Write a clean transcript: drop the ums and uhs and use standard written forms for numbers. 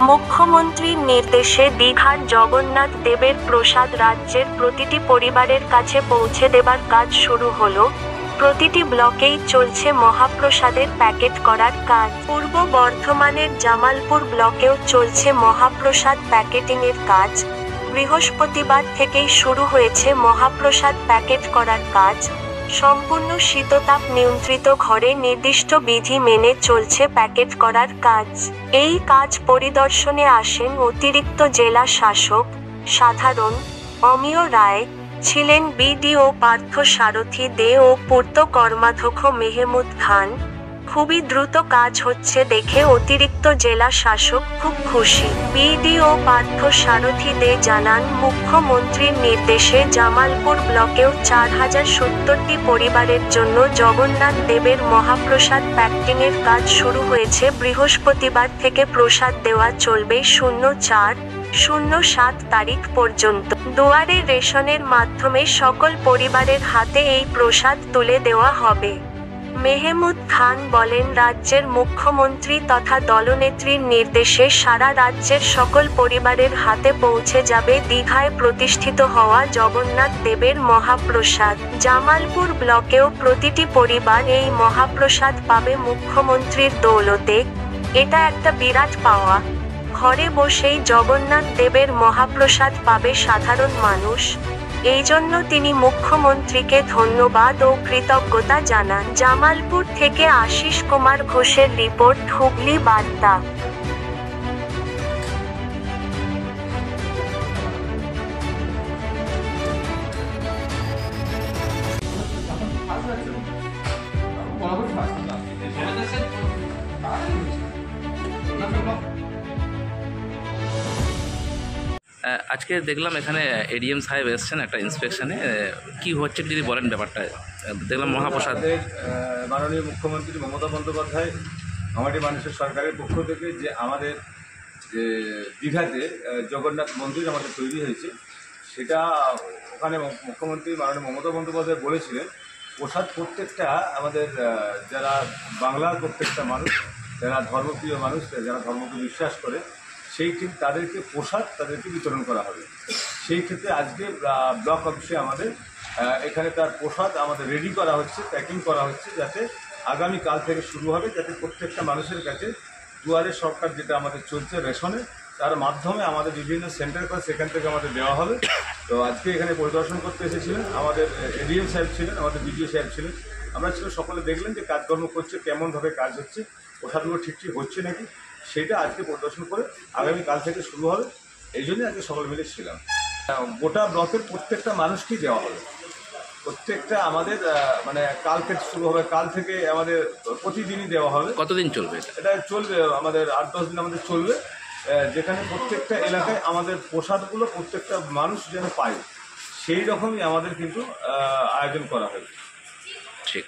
মুখ্যমন্ত্রীর নির্দেশে দীঘার জগন্নাথ দেবের প্রসাদ রাজ্যের প্রতিটি পরিবারের কাছে পৌঁছে দেবার কাজ শুরু হলো। প্রতিটি ব্লকেই চলছে মহাপ্রসাদের প্যাকেট করার কাজ। পূর্ব বর্ধমানের জামালপুর ব্লকেও চলছে মহাপ্রসাদ প্যাকেটিংয়ের কাজ। বৃহস্পতিবার থেকেই শুরু হয়েছে মহাপ্রসাদ প্যাকেট করার কাজ। সম্পূর্ণ শীততাপ নিয়ন্ত্রিত ঘরে নির্দিষ্ট বিধি মেনে চলছে প্যাকেট করার কাজ। এই কাজ পরিদর্শনে আসেন অতিরিক্ত জেলা শাসক সাধারণ অমিয় রায়, ছিলেন বিডিও পার্থ সারথী দে ও পূর্ত কর্মাধ্যক্ষ মেহমুদ খান। খুবই দ্রুত কাজ হচ্ছে দেখে অতিরিক্ত জেলা শাসক খুব খুশি। বিডিও পার্থ সারথী দে জানান, মুখ্যমন্ত্রীর নির্দেশে জামালপুর ব্লকেও 4070টি পরিবারের জন্য জগন্নাথ দেবের মহাপ্রসাদ প্যাকেটিংয়ের কাজ শুরু হয়েছে। বৃহস্পতিবার থেকে প্রসাদ দেওয়া চলবে 04-07 তারিখ পর্যন্ত। দুয়ারে রেশনের মাধ্যমে সকল পরিবারের হাতে এই প্রসাদ তুলে দেওয়া হবে। মেহমুদ খান বলেন, রাজ্যের মুখ্যমন্ত্রী তথা দলনেত্রীর নির্দেশে সারা রাজ্যের সকল পরিবারের হাতে পৌঁছে যাবে দীঘায় প্রতিষ্ঠিত হওয়া জগন্নাথ দেবের মহাপ্রসাদ। জামালপুর ব্লকেও প্রতিটি পরিবার এই মহাপ্রসাদ পাবে মুখ্যমন্ত্রীর দৌলতে। এটা একটা বিরাট পাওয়া। ঘরে বসেই জগন্নাথ দেবের মহাপ্রসাদ পাবে সাধারণ মানুষ। এই জন্য তিনি মুখ্যমন্ত্রীকে ধন্যবাদ ও কৃতজ্ঞতা জানান। জামালপুর থেকে আশিস কুমার ঘোষের রিপোর্ট, হুগলি বার্তা। আজকে দেখলাম এখানে এডিএম সাহেব এসছেন একটা ইন্সপেকশনে, কি হচ্ছে যদি বলেন ব্যাপারটা। দেখলাম মহাপ্রসাদ মাননীয় মুখ্যমন্ত্রী মমতা বন্দ্যোপাধ্যায় আমাদের মানুষের সরকারের পক্ষ থেকে যে আমাদের যে দীঘাতে জগন্নাথ মন্দির আমাদের তৈরি হয়েছে, সেটা ওখানে মুখ্যমন্ত্রী মাননীয় মমতা বন্দ্যোপাধ্যায় বলেছিলেন প্রসাদ প্রত্যেকটা আমাদের যারা বাংলার প্রত্যেকটা মানুষ, যারা ধর্মপ্রিয় মানুষ, যারা ধর্মকে বিশ্বাস করে, সেই ঠিক তাদেরকে প্রসাদ তাদেরকে বিতরণ করা হবে। সেই ক্ষেত্রে আজকে ব্লক অফিসে আমাদের এখানে তার প্রসাদ আমাদের রেডি করা হচ্ছে, প্যাকিং করা হচ্ছে, যাতে আগামীকাল থেকে শুরু হবে, যাতে প্রত্যেকটা মানুষের কাছে দুয়ারে সরকার যেটা আমাদের চলছে রেশনে, তার মাধ্যমে আমাদের বিভিন্ন সেন্টার করে সেখান থেকে আমাদের দেওয়া হবে। তো আজকে এখানে পরিদর্শন করতে এসেছিলেন আমাদের এডিএম সাহেব ছিলেন, আমাদের বিডিও সাহেব ছিলেন। আমরা ছিল সকলে দেখলেন যে কাজকর্ম করছে, কেমনভাবে কাজ হচ্ছে, প্রসাদগুলো ঠিক হচ্ছে নাকি, সেটা আজকে পরিদর্শন করে আগামীকাল থেকে শুরু হবে। এই জন্যই আজকে সকলে মিলে ছিলাম। গোটা ব্লকের প্রত্যেকটা মানুষকেই দেওয়া হবে। প্রত্যেকটা আমাদের মানে কালকে শুরু হবে, কাল থেকে আমাদের প্রতিদিনই দেওয়া হবে। কতদিন চলবে এটা? চলবে আমাদের 8-10 দিন আমাদের চলবে, যেখানে প্রত্যেকটা এলাকায় আমাদের প্রসাদগুলো প্রত্যেকটা মানুষ যেন পায়, সেই রকমই আমাদের কিন্তু আয়োজন করা হয়েছে।